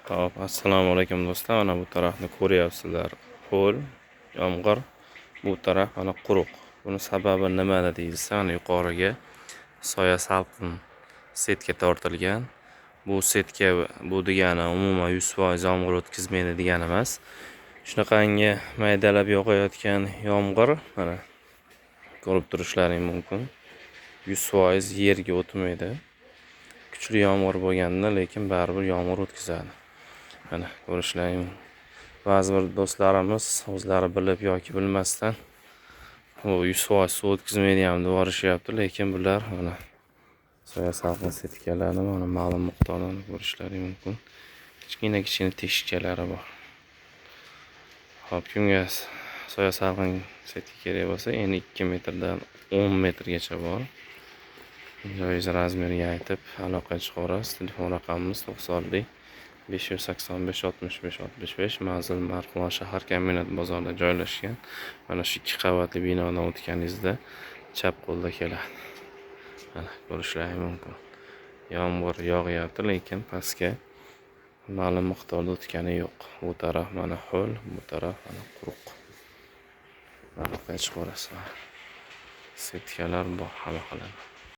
Hop, assalomu alaykum do'stlar. Mana bu tarafni ko'ryapsizlar. Ho'l, yomg'ir. Bu taraf mana quruq. Buni sababi nimada deyilsa, ana yuqoriga soya salqin setka tortilgan. Bu setka bu degani umuman 100% yomg'ir o'tkazmaydi degani emas. Shunaqangi maydalab yog'ayotgan yomg'ir, mana ko'rib turishlaring mumkin. 100% yerga o'tmaydi. Kuchli yomg'ir bo'lganda, lekin baribir yomg'ir o'tkazadi. Mana ko'rishlaring. Ba'zi bir do'stlarimiz o'zlari bilib yoki bilmasdan bu 100% suv o'tkazmaydigan deb yuborishyapti, lekin bular mana soya salqin setkalarni mana ma'lum miqdorda ko'rishlaring mumkin. Kichkina teshikchalari bor. Hop, kimga soya salqin setka kerak bo'lsa, endi 2 metrdan 10 metrgacha bor. Joyingiz razmeriga aytib aloqa chiqarasiz. Telefon raqamimiz 90 585 65 65. Manzil Marg'ilon shahar kombinat bozorida joylashgan. Mana shu 2 qavatli binodan o'tganingizda chap qo'lda keladi. Mana ko'rishlaring mumkin. Yomg'ir yog'yapti, lekin pastga ma'lum miqdorda o'tgani yo'q. Bu taraf mana ho'l, bu taraf mana quruq. Aloqa chiqarasiz. Setkalar bor, hamma qiladi.